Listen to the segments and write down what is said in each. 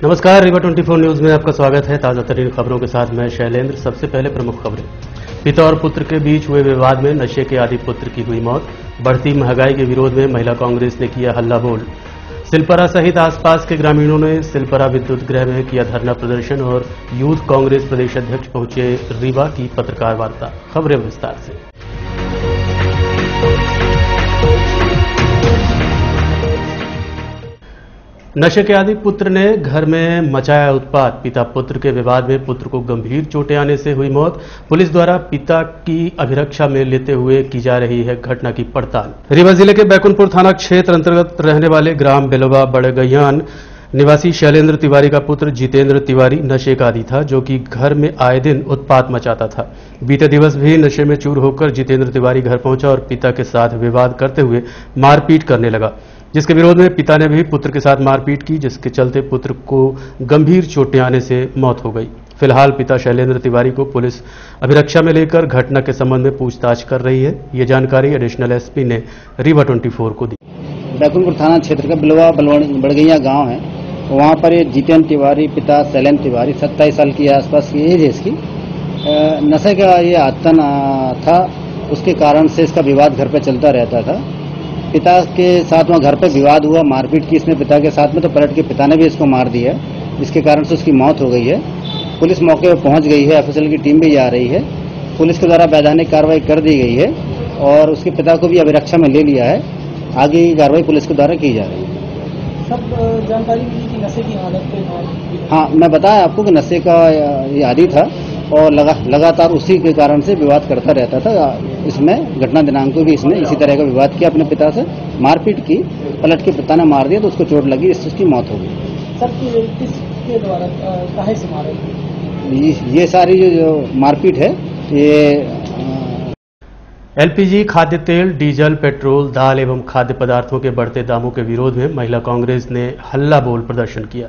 नमस्कार, रीवा 24 न्यूज में आपका स्वागत है। ताजा तरीन खबरों के साथ मैं शैलेंद्र। सबसे पहले प्रमुख खबरें। पिता और पुत्र के बीच हुए विवाद में नशे के आदी पुत्र की हुई मौत। बढ़ती महंगाई के विरोध में महिला कांग्रेस ने किया हल्ला बोल। सिलपरा सहित आसपास के ग्रामीणों ने सिलपरा विद्युत गृह में किया धरना प्रदर्शन और यूथ कांग्रेस प्रदेश अध्यक्ष पहुंचे रीवा की पत्रकार वार्ता। खबरें विस्तार से। नशे के आदी पुत्र ने घर में मचाया उत्पात। पिता पुत्र के विवाद में पुत्र को गंभीर चोटें आने से हुई मौत। पुलिस द्वारा पिता की अभिरक्षा में लेते हुए की जा रही है घटना की पड़ताल। रीवा जिले के बैकुंठपुर थाना क्षेत्र अंतर्गत रहने वाले ग्राम बेलवा बड़गैयान निवासी शैलेंद्र तिवारी का पुत्र जितेंद्र तिवारी नशे का आदी था, जो कि घर में आए दिन उत्पात मचाता था। बीते दिवस भी नशे में चूर होकर जितेंद्र तिवारी घर पहुंचा और पिता के साथ विवाद करते हुए मारपीट करने लगा, जिसके विरोध में पिता ने भी पुत्र के साथ मारपीट की, जिसके चलते पुत्र को गंभीर चोटें आने से मौत हो गई। फिलहाल पिता शैलेंद्र तिवारी को पुलिस अभिरक्षा में लेकर घटना के संबंध में पूछताछ कर रही है। ये जानकारी एडिशनल एसपी ने रीवा 24 को दी। बैकुंठपुर थाना क्षेत्र का बिलवा बड़गैया गांव है, वहां पर ये जितेंद्र तिवारी पिता शैलेंद्र तिवारी 27 साल की आसपास की एज है इसकी। नशे का ये आदतन था, उसके कारण से इसका विवाद घर पे चलता रहता था। पिता के साथ वहाँ घर पे विवाद हुआ, मारपीट की इसने पिता के साथ में, तो पलट के पिता ने भी इसको मार दिया, जिसके कारण से उसकी मौत हो गई है। पुलिस मौके पर पहुंच गई है, एफएसएल की टीम भी जा रही है। पुलिस के द्वारा वैधानिक कार्रवाई कर दी गई है और उसके पिता को भी अभिरक्षा में ले लिया है। आगे की कार्रवाई पुलिस के द्वारा की जा रही है। सब जानकारी मिली कि नशे की हालत पे। हाँ, मैं बताया आपको कि नशे का ये आदी था और लगातार उसी के कारण से विवाद करता रहता था। इसमें घटना दिनांक को भी इसने इसी तरह का विवाद किया, अपने पिता से मारपीट की, पलट के पिता ने मार दिया तो उसको चोट लगी, इस चीज की मौत हो गई। सर किसके द्वारा काहे से मारा? ये सारी जो मारपीट है ये एलपीजी, खाद्य तेल, डीजल, पेट्रोल, दाल एवं खाद्य पदार्थों के बढ़ते दामों के विरोध में महिला कांग्रेस ने हल्ला बोल प्रदर्शन किया।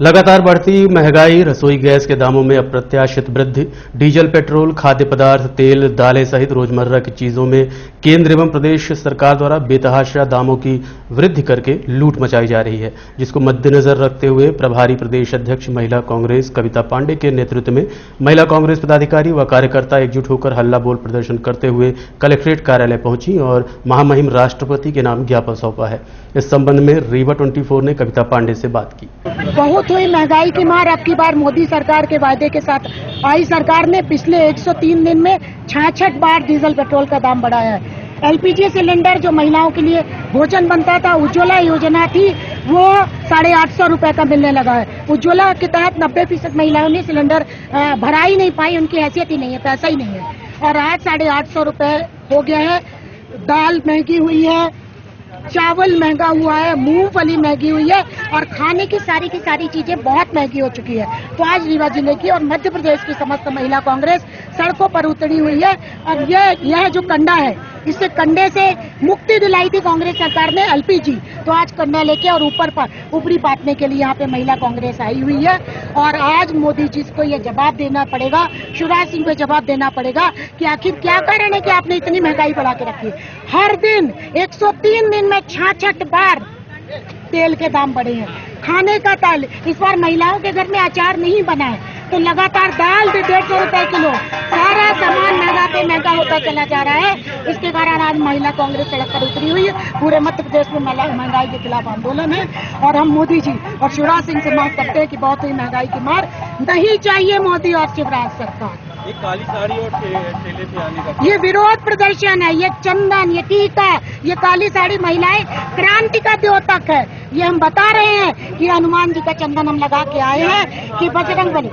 लगातार बढ़ती महंगाई, रसोई गैस के दामों में अप्रत्याशित वृद्धि, डीजल, पेट्रोल, खाद्य पदार्थ, तेल, दालें सहित रोजमर्रा की चीजों में केंद्र एवं प्रदेश सरकार द्वारा बेतहाशा दामों की वृद्धि करके लूट मचाई जा रही है, जिसको मद्देनजर रखते हुए प्रभारी प्रदेश अध्यक्ष महिला कांग्रेस कविता पांडे के नेतृत्व में महिला कांग्रेस पदाधिकारी व कार्यकर्ता एकजुट होकर हल्ला बोल प्रदर्शन करते हुए कलेक्ट्रेट कार्यालय पहुंची और महामहिम राष्ट्रपति के नाम ज्ञापन सौंपा है। इस संबंध में रीवा 24 ने कविता पांडे से बात की। बहुत हुई महंगाई की मार अब की बार मोदी सरकार के वायदे के साथ आई सरकार ने पिछले 103 दिन में 66 बार डीजल पेट्रोल का दाम बढ़ाया है। एलपीजी सिलेंडर जो महिलाओं के लिए भोजन बनता था, उज्ज्वला योजना थी, वो 850 रुपए का मिलने लगा है। उज्ज्वला के तहत 90% महिलाओं ने सिलेंडर भरा ही नहीं पाई, उनकी हैसियत ही नहीं है, पैसा ही नहीं है, और आज 850 रुपए हो गया है। दाल महंगी हुई है, चावल महंगा हुआ है, मूंगफली महंगी हुई है और खाने की सारी चीजें बहुत महंगी हो चुकी है। तो आज रीवा जिले की और मध्य प्रदेश की समस्त महिला कांग्रेस सड़कों पर उतरी हुई है और यह जो कंडा है, इससे कंडे से मुक्ति दिलाई थी कांग्रेस सरकार ने, एलपीजी। तो आज कंडा लेके और ऊपरी पाटने के लिए यहाँ पे महिला कांग्रेस आई हुई है और आज मोदी जी को यह जवाब देना पड़ेगा, शिवराज सिंह को जवाब देना पड़ेगा कि आखिर क्या कारण है कि आपने इतनी महंगाई बढ़ा के रखी है। हर दिन 103 दिन में 66 बार तेल के दाम बढ़े हैं। खाने का तेल, इस बार महिलाओं के घर में अचार नहीं बना है तो लगातार दाल 150 रुपए किलो, सारा सामान महंगा पे महंगा होता चला जा रहा है। इसके कारण आज महिला कांग्रेस सड़क पर उतरी हुई है। पूरे मध्य प्रदेश में महंगाई के खिलाफ आंदोलन है और हम मोदी जी और शिवराज सिंह से मांग करते हैं कि बहुत ही महंगाई की मार नहीं चाहिए मोदी और शिवराज सरकार। ये काली साड़ी और ठेले पे आने का ये विरोध प्रदर्शन है, ये चंदन, ये टीका, ये काली साड़ी महिलाएं क्रांति का द्योतक है। ये हम बता रहे हैं कि हनुमान जी का चंदन हम लगा के आए हैं कि बजरंगबली।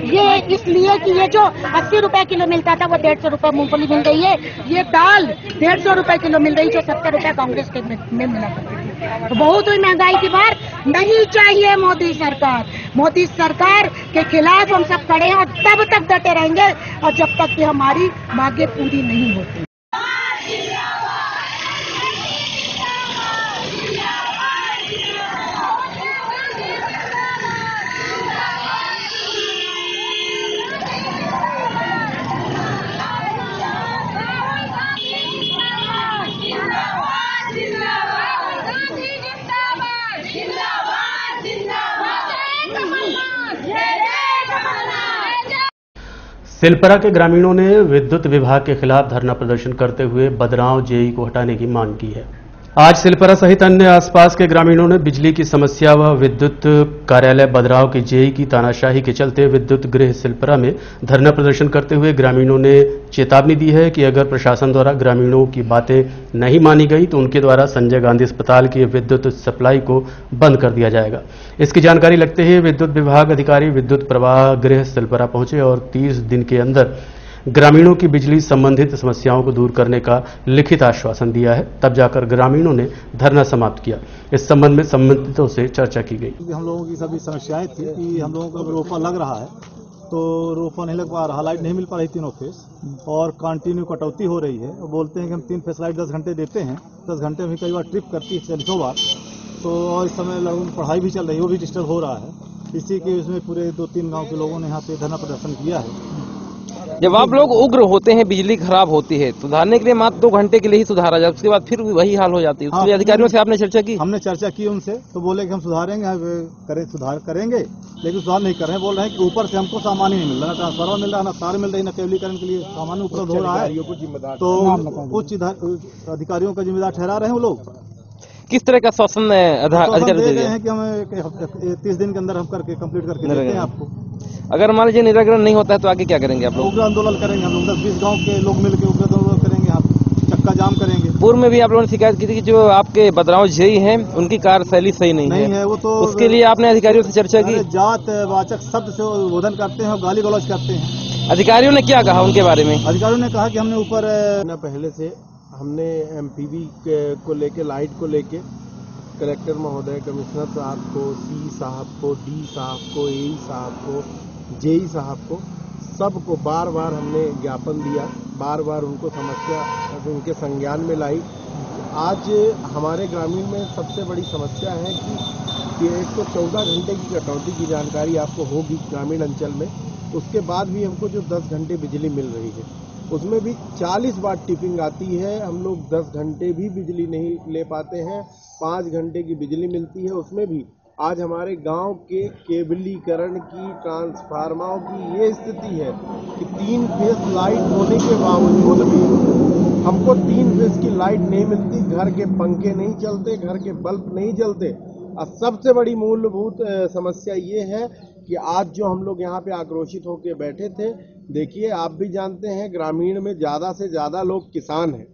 ये इसलिए कि ये जो 80 रुपए किलो मिलता था वो 150 रुपए मूंगफली मिल गई है। ये दाल 150 रुपए किलो मिल रही, जो 70 रुपए कांग्रेस के में मिला करती। तो बहुत हुई महंगाई की बार नहीं चाहिए मोदी सरकार। मोदी सरकार के खिलाफ हम सब खड़े हैं और तब तक डटे रहेंगे और जब तक कि हमारी मांगे पूरी नहीं होती। जिंदाबाद सिलपरा के ग्रामीणों ने विद्युत विभाग के खिलाफ धरना प्रदर्शन करते हुए बदरांव जेई को हटाने की मांग की है। आज सिलपरा सहित अन्य आसपास के ग्रामीणों ने बिजली की समस्या व विद्युत कार्यालय बदरांव के जेई की तानाशाही के चलते विद्युत गृह सिलपरा में धरना प्रदर्शन करते हुए ग्रामीणों ने चेतावनी दी है कि अगर प्रशासन द्वारा ग्रामीणों की बातें नहीं मानी गई तो उनके द्वारा संजय गांधी अस्पताल की विद्युत सप्लाई को बंद कर दिया जाएगा। इसकी जानकारी लगते ही विद्युत विभाग अधिकारी विद्युत प्रवाह गृह सिलपरा पहुंचे और 30 दिन के अंदर ग्रामीणों की बिजली संबंधित समस्याओं को दूर करने का लिखित आश्वासन दिया है। तब जाकर ग्रामीणों ने धरना समाप्त किया। इस संबंध में संबंधितों से चर्चा की गई। हम लोगों की सभी समस्याएं थी कि हम लोगों का रोपा लग रहा है तो रोपा नहीं लग पा रहा, लाइट नहीं मिल पा रही तीनों फेस और कंटिन्यू कटौती हो रही है। बोलते हैं कि हम 3 फेस लाइट 10 घंटे देते हैं, 10 घंटे में कई बार ट्रिप करती है 40 बार। तो और इस समय लोगों की पढ़ाई भी चल रही है, वो भी डिस्टर्ब हो रहा है। इसी के उसमें पूरे 2-3 गाँव के लोगों ने यहाँ पे धरना प्रदर्शन किया है। जब आप लोग उग्र होते हैं, बिजली खराब होती है, सुधारने के लिए मात्र 2 घंटे के लिए ही सुधारा जाए, उसके बाद फिर वही हाल हो जाती है। उसके लिए अधिकारियों से आपने चर्चा की? हमने चर्चा की उनसे, तो बोले कि हम सुधारेंगे, सुधार करेंगे, लेकिन सुधार नहीं कर रहे हैं। बोल रहे हैं कि ऊपर से हमको सामान ही नहीं मिल रहा, ना ट्रांसफार्मर मिल रहा, ना तार मिल रही, ना केबलीकरण के लिए सामान उपलब्ध हो रहा है। तो उच्च अधिकारियों का जिम्मेदार ठहरा रहे हैं वो लोग। किस तरह का शासन अधिकारी दे रहे हैं कि हमें 30 दिन के अंदर हम करके कंप्लीट करके देते हैं आपको। अगर मान लीजिए निराकरण नहीं होता है तो आगे क्या करेंगे आप लोग? उग्र आंदोलन करेंगे हम लोग, 10-20 गांव के लोग मिलकर उग्र आंदोलन करेंगे, आप चक्का जाम करेंगे। पूर्व में भी आप लोगों ने शिकायत की थी कि जो आपके बदराव जेई हैं उनकी कार्यशैली सही नहीं है। वो तो उसके लिए आपने अधिकारियों से चर्चा की? जात वाचक शब्द से उद्बोधन करते हैं और गाली गलौज करते हैं। अधिकारियों ने क्या कहा उनके बारे में? अधिकारियों ने कहा कि हमने ऊपर पहले से हमने एमपीबी को लेके, लाइट को लेके कलेक्टर महोदय, कमिश्नर साहब को, सी साहब को, डी साहब को, एई साहब को, जेई साहब को, सबको बार बार हमने ज्ञापन दिया, बार बार उनको समस्या उनके संज्ञान में लाई। आज हमारे ग्रामीण में सबसे बड़ी समस्या है कि एक तो 14 घंटे की कटौती की जानकारी आपको होगी ग्रामीण अंचल में, उसके बाद भी हमको जो 10 घंटे बिजली मिल रही है उसमें भी 40 बार टिपिंग आती है। हम लोग 10 घंटे भी बिजली नहीं ले पाते हैं, 5 घंटे की बिजली मिलती है, उसमें भी आज हमारे गांव के केबलीकरण की, ट्रांसफार्मरों की ये स्थिति है कि 3 फेस लाइट होने के बावजूद भी हमको 3 फेस की लाइट नहीं मिलती, घर के पंखे नहीं चलते, घर के बल्ब नहीं जलते। और सबसे बड़ी मूलभूत समस्या ये है कि आज जो हम लोग यहाँ पे आक्रोशित होकर बैठे थे, देखिए आप भी जानते हैं ग्रामीण में ज़्यादा से ज़्यादा लोग किसान हैं।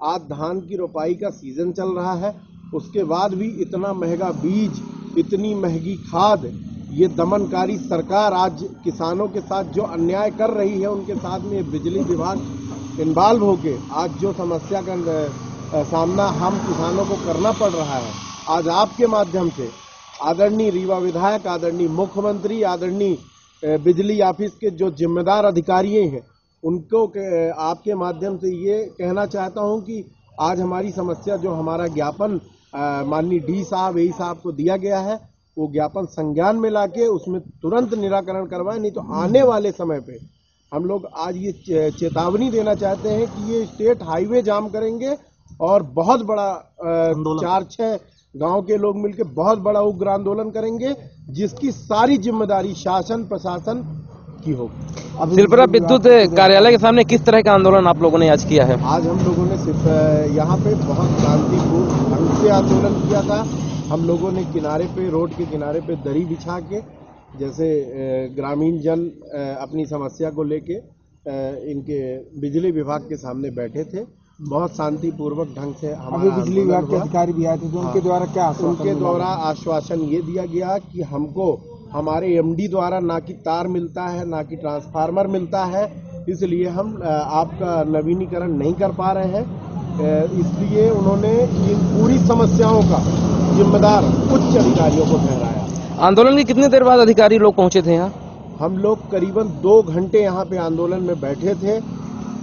आज धान की रोपाई का सीजन चल रहा है, उसके बाद भी इतना महंगा बीज, इतनी महंगी खाद, ये दमनकारी सरकार आज किसानों के साथ जो अन्याय कर रही है, उनके साथ में बिजली विभाग इन्वॉल्व होके आज जो समस्या का सामना हम किसानों को करना पड़ रहा है, आज आपके माध्यम से आदरणीय रीवा विधायक, आदरणीय मुख्यमंत्री, आदरणीय बिजली ऑफिस के जो जिम्मेदार अधिकारी हैं, उनको आपके माध्यम से ये कहना चाहता हूं कि आज हमारी समस्या, जो हमारा ज्ञापन माननीय डी साहब, ए साहब को दिया गया है, वो ज्ञापन संज्ञान में लाके उसमें तुरंत निराकरण करवाएं, नहीं तो आने वाले समय पे हम लोग आज ये चेतावनी देना चाहते हैं कि ये स्टेट हाईवे जाम करेंगे और बहुत बड़ा 4-6 गांव के लोग मिलकर बहुत बड़ा उग्र आंदोलन करेंगे, जिसकी सारी जिम्मेदारी शासन प्रशासन की होगी। सिलपरा विद्युत कार्यालय के सामने किस तरह का आंदोलन आप लोगों ने आज किया है? आज हम लोगों ने सिर्फ यहाँ पे बहुत शांतिपूर्ण ढंग से आंदोलन किया था। हम लोगों ने किनारे पे, रोड के किनारे पे दरी बिछा के, जैसे ग्रामीण जन अपनी समस्या को लेके इनके बिजली विभाग के सामने बैठे थे। बहुत शांतिपूर्वक ढंग से हमारे बिजली विभाग के अधिकारी भी आए थे, तो उनके द्वारा क्या उनके द्वारा आश्वासन ये दिया गया कि हमको हमारे एमडी द्वारा ना कि तार मिलता है, ना कि ट्रांसफार्मर मिलता है, इसलिए हम आपका नवीनीकरण नहीं कर पा रहे हैं। इसलिए उन्होंने इन पूरी समस्याओं का जिम्मेदार उच्च अधिकारियों को ठहराया। आंदोलन के कितने देर बाद अधिकारी लोग पहुंचे थे यहाँ? हम लोग करीबन 2 घंटे यहाँ पे आंदोलन में बैठे थे।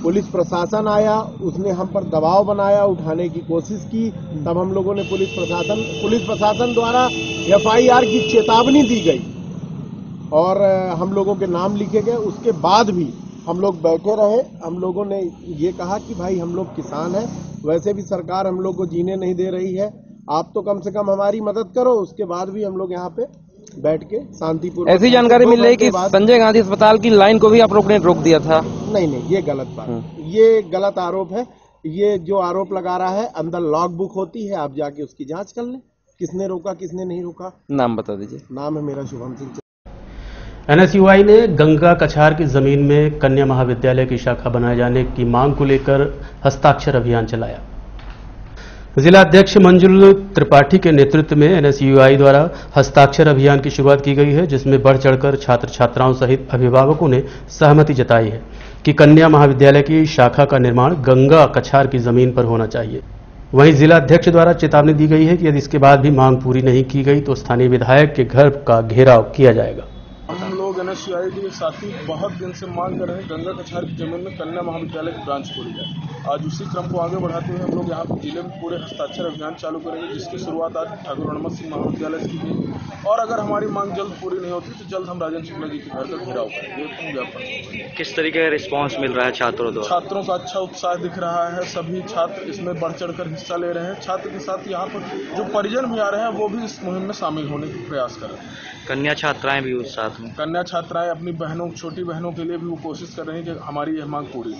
पुलिस प्रशासन आया, उसने हम पर दबाव बनाया, उठाने की कोशिश की, तब हम लोगों ने पुलिस प्रशासन द्वारा FIR की चेतावनी दी गई और हम लोगों के नाम लिखे गए। उसके बाद भी हम लोग बैठे रहे। हम लोगों ने ये कहा कि भाई हम लोग किसान हैं, वैसे भी सरकार हम लोग को जीने नहीं दे रही है, आप तो कम से कम हमारी मदद करो। उसके बाद भी हम लोग यहाँ पे बैठ के शांतिपूर्वक। ऐसी जानकारी मिल रही है कि संजय गांधी अस्पताल की लाइन को भी आप लोग ने रोक दिया था। नहीं, ये गलत बात, ये गलत आरोप है। ये जो आरोप लगा रहा है, अंदर लॉग बुक होती है, आप जाके उसकी जांच कर लें, किसने रोका किसने नहीं रोका। नाम बता दीजिए। नाम है मेरा शुभम सिंह। एनएसयूआई ने गंगा कछार की जमीन में कन्या महाविद्यालय की शाखा बनाए जाने की मांग को लेकर हस्ताक्षर अभियान चलाया। जिला अध्यक्ष मंजुल त्रिपाठी के नेतृत्व में एनएसयूआई द्वारा हस्ताक्षर अभियान की शुरुआत की गई है, जिसमें बढ़ चढ़कर छात्र छात्राओं सहित अभिभावकों ने सहमति जताई है कि कन्या महाविद्यालय की शाखा का निर्माण गंगा कछार की जमीन पर होना चाहिए। वहीं जिला अध्यक्ष द्वारा चेतावनी दी गई है कि यदि इसके बाद भी मांग पूरी नहीं की गई तो स्थानीय विधायक के घर का घेराव किया जाएगा। हम लोग एनएसयूआई के साथी बहुत दिन से मांग कर रहे हैं गंगा कछार की जमीन में कन्या महाविद्यालय की ब्रांच खोली जाए। आज उसी क्रम को आगे बढ़ाते हुए हम लोग यहाँ जिले में पूरे हस्ताक्षर अभियान चालू करेंगे, जिसकी शुरुआत आज ठाकुर रणमत सिंह महाविद्यालय से की गई। और अगर हमारी मांग जल्द पूरी नहीं होती तो जल्द हम राजेंद्र शुक्ला जी के घर का घेराव करेंगे। किस तरीके का रिस्पांस मिल रहा है छात्रों द्वारा? छात्रों का अच्छा उत्साह दिख रहा है, सभी छात्र इसमें बढ़ चढ़कर हिस्सा ले रहे हैं। छात्र के साथ यहाँ पर जो परिजन भी आ रहे हैं वो भी इस मुहिम में शामिल होने की प्रयास कर रहे हैं। कन्या छात्राएं भी उस साथ में? कन्या छात्राएं अपनी बहनों, छोटी बहनों के लिए भी वो कोशिश कर रहे हैं कि हमारी यह मांग पूरी हो।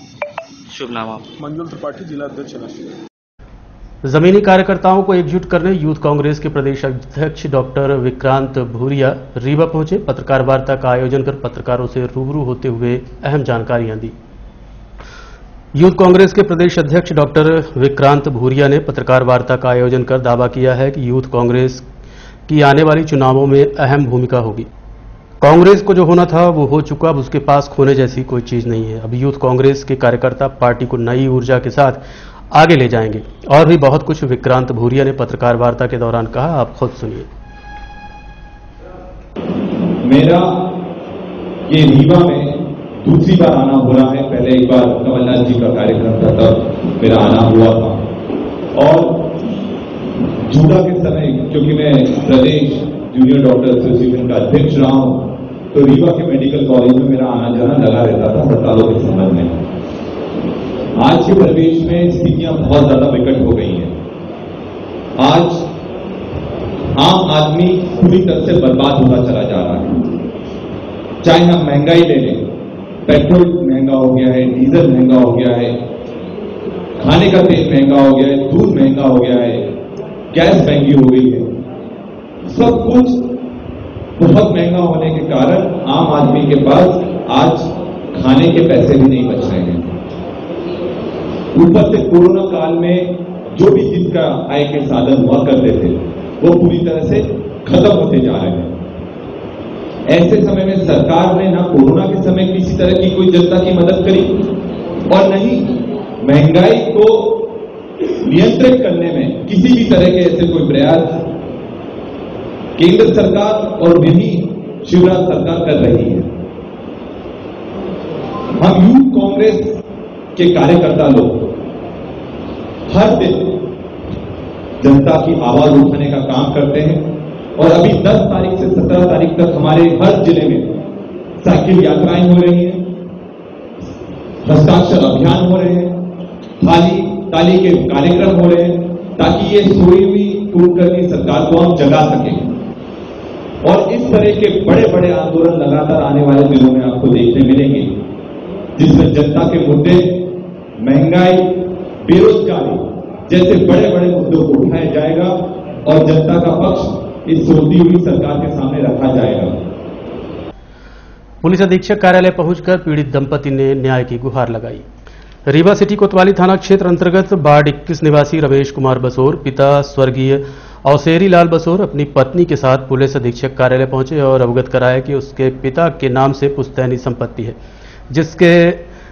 शुभ नाम आप? मंजुल त्रिपाठी, जिला अध्यक्ष एनएसयूआई। जमीनी कार्यकर्ताओं को एकजुट करने यूथ कांग्रेस के प्रदेश अध्यक्ष डॉक्टर विक्रांत भूरिया रीवा पहुंचे। पत्रकार वार्ता का आयोजन कर पत्रकारों से रूबरू होते हुए अहम जानकारियां दी। यूथ कांग्रेस के प्रदेश अध्यक्ष डॉक्टर विक्रांत भूरिया ने पत्रकार वार्ता का आयोजन कर दावा किया है कि यूथ कांग्रेस की आने वाली चुनावों में अहम भूमिका होगी। कांग्रेस को जो होना था वो हो चुका, अब उसके पास खोने जैसी कोई चीज नहीं है। अब यूथ कांग्रेस के कार्यकर्ता पार्टी को नई ऊर्जा के साथ आगे ले जाएंगे। और भी बहुत कुछ विक्रांत भूरिया ने पत्रकार वार्ता के दौरान कहा, आप खुद सुनिए। मेरा ये रीवा में दूसरी बार आना हो रहा है। पहले एक बार कमलनाथ जी का कार्यक्रम था तब मेरा आना हुआ था, और जूडा के समय क्योंकि मैं प्रदेश जूनियर डॉक्टर एसोसिएशन का अध्यक्ष रहा हूं, तो रीवा के मेडिकल कॉलेज में मेरा आना जाना लगा रहता था हड़तालों के संबंध में। आज के परिवेश में स्थितियां बहुत ज्यादा विकट हो गई हैं। आज आम आदमी पूरी तरह से बर्बाद होता चला जा रहा है। चाहे हम महंगाई ले लें, पेट्रोल महंगा हो गया है, डीजल महंगा हो गया है, खाने का तेल महंगा हो गया है, दूध महंगा हो गया है, गैस महंगी हो गई है। सब कुछ बहुत महंगा होने के कारण आम आदमी के पास आज खाने के पैसे भी नहीं बच रहे हैं। ऊपर से कोरोना काल में जो भी जिनका आय के साधन हुआ करते थे वो पूरी तरह से खत्म होते जा रहे हैं। ऐसे समय में सरकार ने ना कोरोना के समय किसी तरह की कोई जनता की मदद करी, और न ही महंगाई को नियंत्रित करने में किसी भी तरह के ऐसे कोई प्रयास केंद्र सरकार और नहीं शिवराज सरकार कर रही है। हम यूथ कांग्रेस के कार्यकर्ता लोग हर दिन जनता की आवाज उठाने का काम करते हैं, और अभी 10 तारीख से 17 तारीख तक हमारे हर जिले में साइकिल यात्राएं हो रही हैं, हस्ताक्षर अभियान हो रहे हैं, ताली के कार्यक्रम हो रहे हैं, ताकि ये सोई हुई कुलकर्णी सरकार को हम जगा सकें। और इस तरह के बड़े बड़े आंदोलन लगातार आने वाले दिनों में आपको देखने मिलेंगे, जिसमें जनता के मुद्दे, महंगाई, बेरोजगारी जैसे बड़े बड़े मुद्दों को उठाया जाएगा और जनता का पक्ष इस सोती हुई सरकार के सामने रखा जाएगा। पुलिस अधीक्षक कार्यालय पहुंचकर पीड़ित दंपति ने न्याय की गुहार लगाई। रीवा सिटी कोतवाली थाना क्षेत्र अंतर्गत वार्ड 21 निवासी रमेश कुमार बसोर, पिता स्वर्गीय अवसेरी लाल बसोर, अपनी पत्नी के साथ पुलिस अधीक्षक कार्यालय पहुंचे और अवगत कराया कि उसके पिता के नाम से पुश्तैनी संपत्ति है,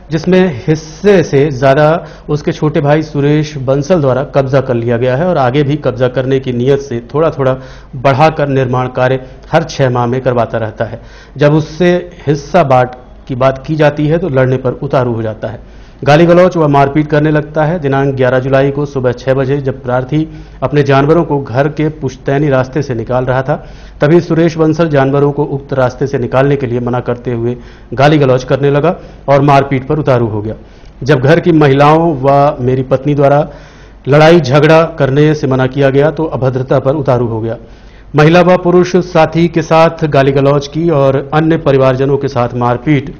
जिसमें हिस्से से ज्यादा उसके छोटे भाई सुरेश बंसल द्वारा कब्जा कर लिया गया है और आगे भी कब्जा करने की नीयत से थोड़ा थोड़ा बढ़ाकर निर्माण कार्य हर 6 माह में करवाता रहता है। जब उससे हिस्सा बांट की बात की जाती है तो लड़ने पर उतारू हो जाता है, गाली गलौच व मारपीट करने लगता है। दिनांक 11 जुलाई को सुबह 6 बजे जब प्रार्थी अपने जानवरों को घर के पुश्तैनी रास्ते से निकाल रहा था, तभी सुरेश बंसल जानवरों को उक्त रास्ते से निकालने के लिए मना करते हुए गाली गलौच करने लगा और मारपीट पर उतारू हो गया। जब घर की महिलाओं व मेरी पत्नी द्वारा लड़ाई झगड़ा करने से मना किया गया तो अभद्रता पर उतारू हो गया। महिला व पुरुष साथी के साथ गाली गलौज की और अन्य परिवारजनों के साथ मारपीट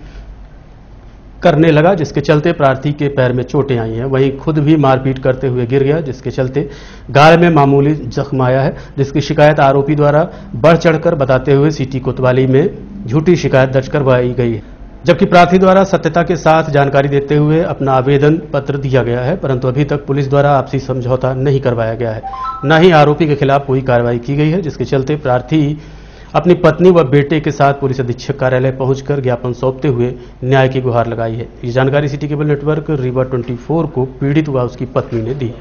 करने लगा, जिसके चलते प्रार्थी के पैर में चोटें आई हैं। वहीं खुद भी मारपीट करते हुए गिर गया, जिसके चलते गाल में मामूली जख्म आया है, जिसकी शिकायत आरोपी द्वारा बढ़ चढ़कर बताते हुए सिटी कोतवाली में झूठी शिकायत दर्ज करवाई गई है। जबकि प्रार्थी द्वारा सत्यता के साथ जानकारी देते हुए अपना आवेदन पत्र दिया गया है, परंतु अभी तक पुलिस द्वारा आपसी समझौता नहीं करवाया गया है, न ही आरोपी के खिलाफ कोई कार्रवाई की गई है, जिसके चलते प्रार्थी अपनी पत्नी व बेटे के साथ पुलिस अधीक्षक कार्यालय पहुंचकर ज्ञापन सौंपते हुए न्याय की गुहार लगाई है। ये जानकारी सिटी केबल नेटवर्क रीवा 24 को पीड़ित व उसकी पत्नी ने दी।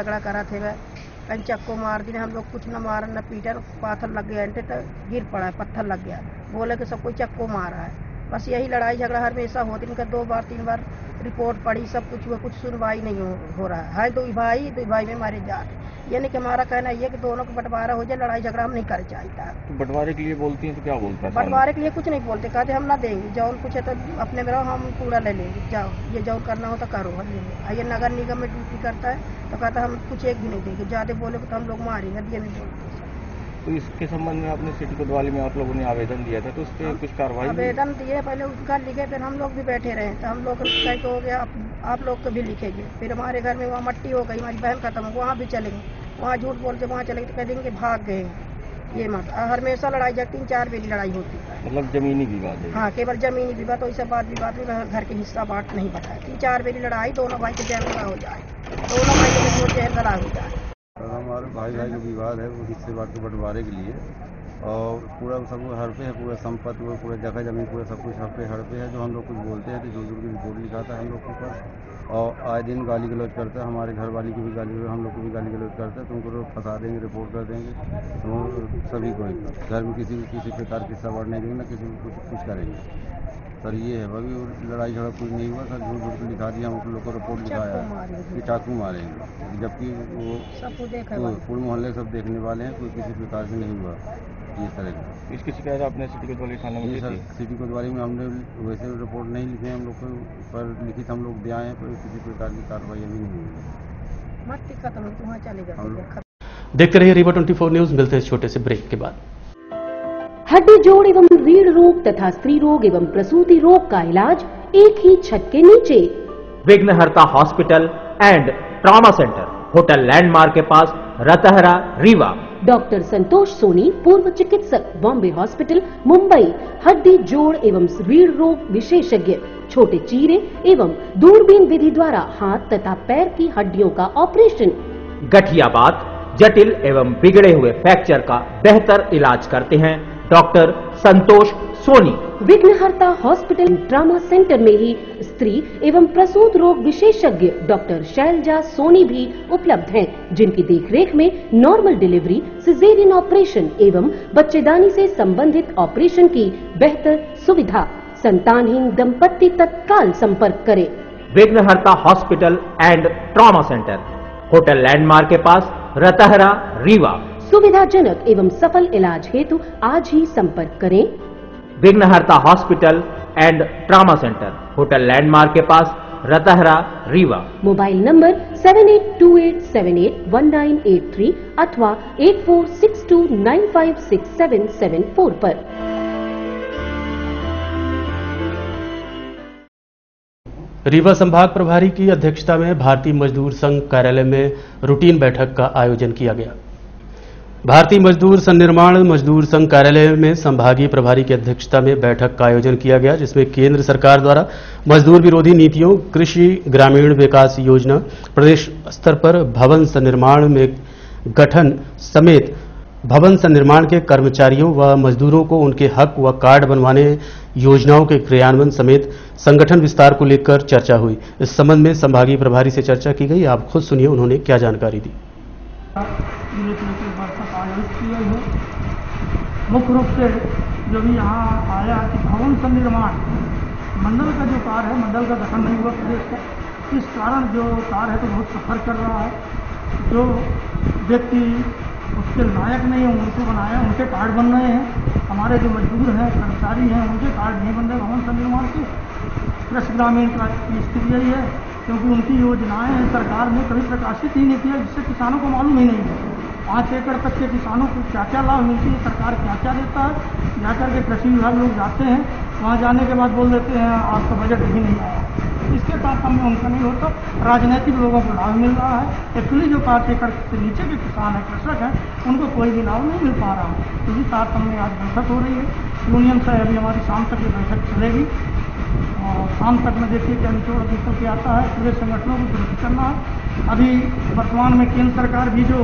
झगड़ा करा थे वह कहीं चक्को मार दी, हम लोग कुछ न मारा न पीटा, पाथर लग गया, तो गिर पड़ा है, पत्थर लग गया, बोले कि सब कोई चक्को मारा है। बस यही लड़ाई झगड़ा हमेशा होती, इनका 2 बार 3 बार रिपोर्ट पड़ी, सब कुछ हुआ, कुछ सुनवाई नहीं हो रहा है। दो भाई में मारे जा रहे, यानी कि हमारा कहना ये कि दोनों को बंटवारा हो जाए, लड़ाई झगड़ा हम नहीं कर चाहता। तो बंटवारे के लिए बोलती हैं तो क्या बोलते हैं? बंटवारे के लिए कुछ नहीं बोलते, कहते हम ना देंगे, जौन कुछ है तो अपने में रहो, हम पूरा ले लेंगे, जाओ ये जौन करना हो तो करो, हम लेंगे। ये नगर निगम में ड्यूटी करता है तो कहता हम कुछ एक भी नहीं देंगे, ज्यादा बोले तो हम लोग मारेंगे, ये नहीं बोलते। तो इसके संबंध में आपने सिटी कोतवाली में आप लोगों ने आवेदन दिया था, तो उस पर कुछ कार्रवाई? आवेदन दिए, पहले उसका लिखे, फिर हम लोग भी बैठे रहे, तो हम लोग कहीं हो गया आप लोग को भी लिखेंगे। फिर हमारे घर में वहाँ मट्टी हो गई, हमारी बहन खत्म हो, वहाँ भी चलेंगे, वहाँ झूठ बोलते वहाँ चलेंगे तो कह देंगे कि भाग गए। ये मत हमेशा लड़ाई जब 3-4 बेरी लड़ाई होती है, मतलब जमीनी विवाद है? हाँ, केवल जमीनी विवाद, तो ऐसा बात विवाद में घर के हिस्सा बांट नहीं बताया। 3-4 बेरी लड़ाई, दोनों भाई के जहर लड़ा हो जाए, दोनों भाई के जहर लड़ा हो जाए। हमारे भाई का विवाद है वो हिस्से बांट के बंटवारे के लिए, और पूरा सब हड़पे है, पूरा संपत्ति वो पूरा जगह जमीन पूरा सब कुछ हड़पे है। जो हम लोग कुछ बोलते हैं तो जोर की रिपोर्ट लिखाता है हम लोग के पास, और आए दिन गाली गलौज करता है, हमारे घर वाली की भी गाली गलौज, हम लोग को भी गाली गलौज करता है। तुमको तो फंसा देंगे, रिपोर्ट कर देंगे, तो सभी को घर में किसी प्रकार की सवार नहीं देंगे, ना किसी को कुछ करेंगे। सर ये है भाई, लड़ाई झगड़ा कुछ नहीं हुआ सर, झूठ झूठ लिखा दिया, हम लोग को रिपोर्ट लिखाया है कि चाकू मारेंगे, जबकि वो पूरे मोहल्ले सब देखने वाले हैं, कोई किसी प्रकार से नहीं हुआ ये तरह का। इसकी शिकायत आपने सिटी कोतवाली थाने में दी थी? सिटी कोतवाली में हमने वैसे रिपोर्ट नहीं लिखे, हम लोग पर लिखित हम लोग दिया है, पर किसी प्रकार की कार्रवाई अभी नहीं हुई। देखते रहिए रीवा 24 न्यूज, मिलते हैं छोटे से ब्रेक के बाद। हड्डी जोड़ एवं रीढ़ रोग तथा स्त्री रोग एवं प्रसूति रोग का इलाज एक ही छत के नीचे। विघ्नहर्ता hospital and trauma centre, hotel landmark के पास, रतहरा, रीवा। डॉक्टर संतोष सोनी, पूर्व चिकित्सक, बॉम्बे हॉस्पिटल, मुंबई। हड्डी जोड़ एवं रीढ़ रोग विशेषज्ञ, छोटे चीरे एवं दूरबीन विधि द्वारा हाथ तथा पैर की हड्डियों का ऑपरेशन। गठियाबात, जटिल एवं बिगड़े हुए फ्रैक्चर का बेहतर इलाज करते हैं डॉक्टर संतोष सोनी। विघ्नहर्ता हॉस्पिटल ट्रॉमा सेंटर में ही स्त्री एवं प्रसूत रोग विशेषज्ञ डॉक्टर शैलजा सोनी भी उपलब्ध हैं, जिनकी देखरेख में नॉर्मल डिलीवरी, सिजेरियन ऑपरेशन एवं बच्चेदानी से संबंधित ऑपरेशन की बेहतर सुविधा। संतानहीन दंपत्ति तत्काल संपर्क करें। विघ्नहर्ता hospital and trauma centre, hotel landmark के पास, रतहरा, रीवा। सुविधाजनक एवं सफल इलाज हेतु आज ही संपर्क करें। विघ्नहर्ता hospital and trauma centre, hotel landmark के पास, रतहरा, रीवा। मोबाइल नंबर 7828781983 अथवा 8462956774 पर। रीवा संभाग प्रभारी की अध्यक्षता में भारतीय मजदूर संघ कार्यालय में रूटीन बैठक का आयोजन किया गया। भारतीय मजदूर सन्निर्माण मजदूर संघ कार्यालय में संभागीय प्रभारी की अध्यक्षता में बैठक का आयोजन किया गया, जिसमें केंद्र सरकार द्वारा मजदूर विरोधी नीतियों, कृषि ग्रामीण विकास योजना, प्रदेश स्तर पर भवन सन्निर्माण में गठन समेत भवन सन्निर्माण के कर्मचारियों व मजदूरों को उनके हक व कार्ड बनवाने, योजनाओं के क्रियान्वयन समेत संगठन विस्तार को लेकर चर्चा हुई। इस संबंध में संभागीय प्रभारी से चर्चा की गई। आप खुद सुनिए उन्होंने क्या जानकारी दी। मुख्य रूप से जो भी यहाँ आया कि भवन सन्निर्माण मंडल का जो कार्य है, मंडल का गठन नहीं हुआ प्रदेश का, इस कारण जो कार्य है तो बहुत सफर कर रहा है। जो व्यक्ति उसके लायक नहीं है उनको बनाया, उनके कार्ड बन रहे हैं। हमारे जो मजदूर हैं, कर्मचारी हैं, उनके कार्ड नहीं बन रहे भवन सन्निर्माण के। कृषि ग्रामीण का स्थिति यही है, क्योंकि उनकी योजनाएं सरकार ने कभी प्रकाशित ही नहीं किया, जिससे किसानों को मालूम ही नहीं है। 5 एकड़ तक के किसानों को क्या क्या लाभ मिलती है, सरकार क्या क्या देता है। जाकर के कृषि विभाग लोग जाते हैं, वहाँ जाने के बाद बोल देते हैं आपका बजट ही नहीं आया। इसके तारतम्य उनका नहीं होता, राजनीतिक लोगों को लाभ मिल रहा है। एक्चुअली जो 5 एकड़ से नीचे के किसान है, कृषक है, उनको कोई भी लाभ नहीं मिल पा रहा है। इसी तारतम्य आज बैठक हो रही है यूनियन से। अभी हमारी शाम तक ये बैठक चलेगी और शाम तक में देखिए क्या निचोड़ निकल के आता है। पूरे संगठनों को दुरुस्त करना है। अभी वर्तमान में केंद्र सरकार भी जो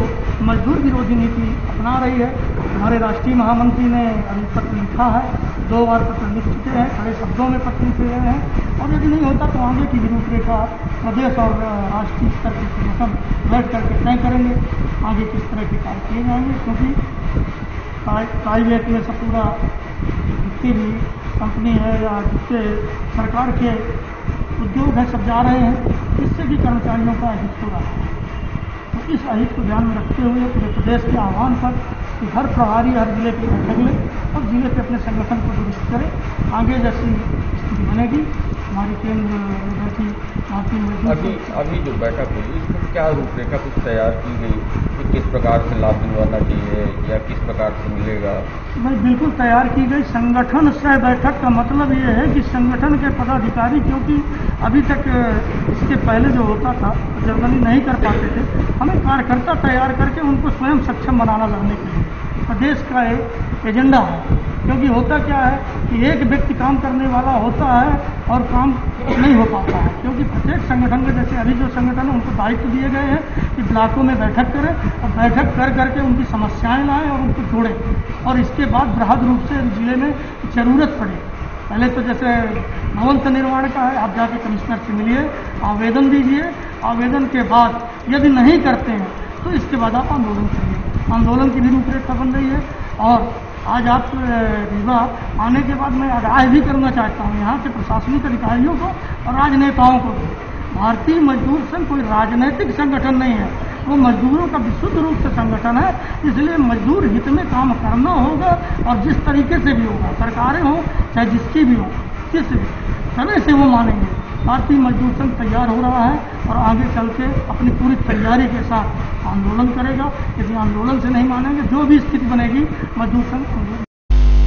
मजदूर विरोधी नीति अपना रही है, हमारे राष्ट्रीय महामंत्री ने अभी पत्र लिखा है, 2 बार पत्र लिख चुके हैं, कड़े शब्दों में पत्र लिखे गए हैं। और यदि नहीं होता तो आगे की रूपरेखा प्रदेश और राष्ट्रीय स्तर के संगठन बैठ करके तय करेंगे आगे किस तरह के कार्य किए जाएंगे। क्योंकि प्राइवेट में सब पूरा जितनी भी कंपनी है या जितने सरकार के उद्योग हैं सब जा रहे हैं, इससे भी कर्मचारियों का अहित हो रहा है। तो इस अहित को ध्यान में रखते हुए पूरे प्रदेश के आह्वान पर कि हर प्रभारी हर जिले की बैठक ले और जिले के अपने संगठन को दुरुस्त करे। आगे जैसी स्थिति बनेगी हमारी केंद्र की माफी मजदूर। अभी जो बैठक हुई इसमें क्या रूपरेखा कुछ तैयार की गई कि किस प्रकार से लाभ दिलवाना चाहिए या किस प्रकार से मिलेगा? भाई बिल्कुल तैयार की गई। संगठन से बैठक का मतलब ये है कि संगठन के पदाधिकारी, क्योंकि अभी तक इसके पहले जो होता था जनरली नहीं कर पाते थे, हमें कार्यकर्ता तैयार करके उनको स्वयं सक्षम बनाना लड़ने के लिए प्रदेश का एक एजेंडा है। क्योंकि होता क्या है कि एक व्यक्ति काम करने वाला होता है और काम नहीं हो पाता है। क्योंकि प्रत्येक संगठन में जैसे अभी जो संगठन है उनको दायित्व दिए गए हैं कि ब्लॉकों में बैठक करें और बैठक कर करके उनकी समस्याएं लाएं और उनको जोड़ें और इसके बाद बृहद रूप से जिले में जरूरत पड़े। पहले तो जैसे भवन निर्माण का है, आप जाके कमिश्नर से मिलिए, आवेदन दीजिए, आवेदन के बाद यदि नहीं करते हैं तो इसके बाद आप आंदोलन करिए। आंदोलन की भी रूपरेखा बन रही है। और आज आप रीवा आने के बाद मैं आगाह भी करना चाहता हूँ यहाँ के प्रशासनिक अधिकारियों को और राजनेताओं को। भारतीय मजदूर संघ कोई राजनीतिक संगठन नहीं है, वो मजदूरों का विशुद्ध रूप से संगठन है। इसलिए मजदूर हित में काम करना होगा और जिस तरीके से भी होगा, सरकारें हों चाहे जिसकी भी हो, किस तरह से वो मानेंगे। भारतीय मजदूर संघ तैयार हो रहा है और आगे चल के अपनी पूरी तैयारी के साथ आंदोलन करेगा। यदि आंदोलन से नहीं मानेंगे, जो भी स्थिति बनेगी, मजदूर संघ।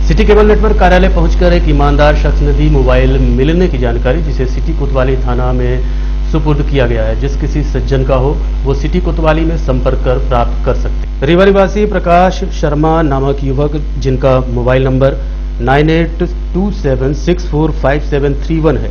सिटी केबल नेटवर्क कार्यालय पहुंचकर एक ईमानदार शख्स ने दी मोबाइल मिलने की जानकारी, जिसे सिटी कोतवाली थाना में सुपुर्द किया गया है। जिस किसी सज्जन का हो वो सिटी कोतवाली में संपर्क कर प्राप्त कर सकते। रीवा निवासी प्रकाश शर्मा नामक युवक, जिनका मोबाइल नंबर 9827645731 है,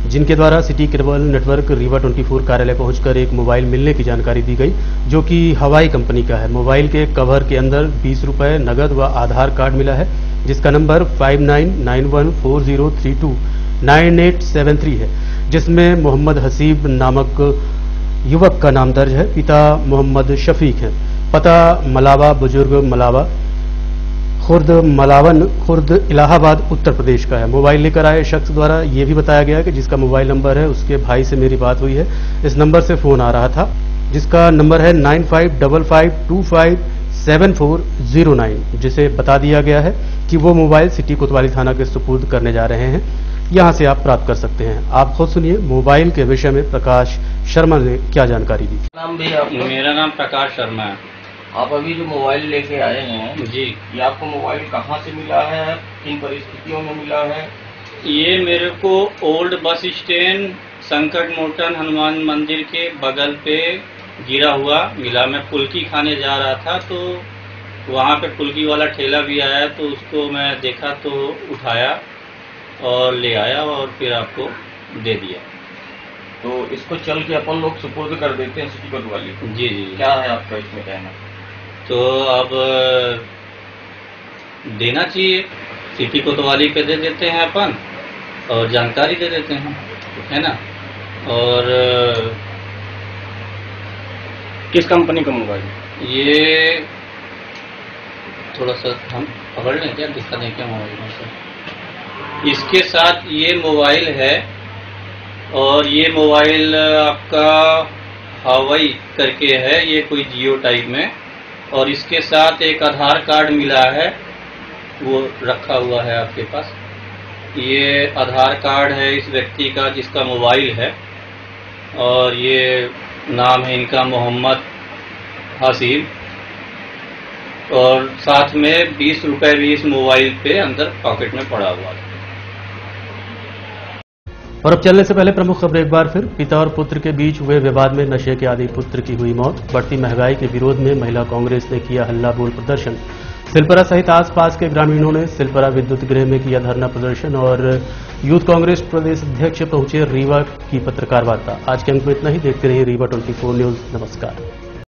जिनके द्वारा सिटी केबल नेटवर्क रीवा 24 कार्यालय पहुंचकर एक मोबाइल मिलने की जानकारी दी गई, जो कि हवाई कंपनी का है। मोबाइल के कवर के अंदर 20 रुपए नगद व आधार कार्ड मिला है, जिसका नंबर 599140329873 है, जिसमें मोहम्मद हसीब नामक युवक का नाम दर्ज है। पिता मोहम्मद शफीक है। पता मलावा बुजुर्ग मलावा खुर्द मलावन खुर्द इलाहाबाद उत्तर प्रदेश का है। मोबाइल लेकर आए शख्स द्वारा ये भी बताया गया कि जिसका मोबाइल नंबर है उसके भाई से मेरी बात हुई है। इस नंबर से फोन आ रहा था, जिसका नंबर है 9555257409, जिसे बता दिया गया है कि वो मोबाइल सिटी कोतवाली थाना के सुपुर्द करने जा रहे हैं। यहां से आप प्राप्त कर सकते हैं। आप खुद सुनिए मोबाइल के विषय में प्रकाश शर्मा ने क्या जानकारी दी। मेरा नाम प्रकाश शर्मा है। आप अभी जो मोबाइल लेके आए हैं जी, ये आपको मोबाइल कहाँ से मिला है, किन परिस्थितियों में मिला है? ये मेरे को ओल्ड बस स्टैंड संकट मोटन हनुमान मंदिर के बगल पे गिरा हुआ मिला। मैं फुल्की खाने जा रहा था तो वहाँ पे फुल्की वाला ठेला भी आया, तो उसको मैं देखा तो उठाया और ले आया और फिर आपको दे दिया। तो इसको चल के अपन लोग सुपुर्द कर देते हैं सिटी कोतवाली। जी जी, क्या है आपका इसमें कहना? तो अब देना चाहिए, सिटी कोतवाली पे दे देते हैं अपन और जानकारी दे देते हैं, है ना। और किस कंपनी का मोबाइल? ये थोड़ा सा हम पकड़ लें क्या, दिखा दें क्या मोबाइल में से। इसके साथ ये मोबाइल है और ये मोबाइल आपका हवाई करके है, ये कोई जियो टाइप में, और इसके साथ एक आधार कार्ड मिला है, वो रखा हुआ है आपके पास। ये आधार कार्ड है इस व्यक्ति का जिसका मोबाइल है, और ये नाम है इनका मोहम्मद हसीब, और साथ में 20 रुपए भी इस मोबाइल पे अंदर पॉकेट में पड़ा हुआ था। और अब चलने से पहले प्रमुख खबर एक बार फिर। पिता और पुत्र के बीच हुए विवाद में नशे के आदी पुत्र की हुई मौत। बढ़ती महंगाई के विरोध में महिला कांग्रेस ने किया हल्ला बोल प्रदर्शन। सिलपरा सहित आसपास के ग्रामीणों ने सिलपरा विद्युत गृह में किया धरना प्रदर्शन और यूथ कांग्रेस प्रदेश अध्यक्ष पहुंचे रीवा की पत्रकार वार्ता। आज के अंक में इतना ही। देखते रहिए रीवा 24 न्यूज। नमस्कार।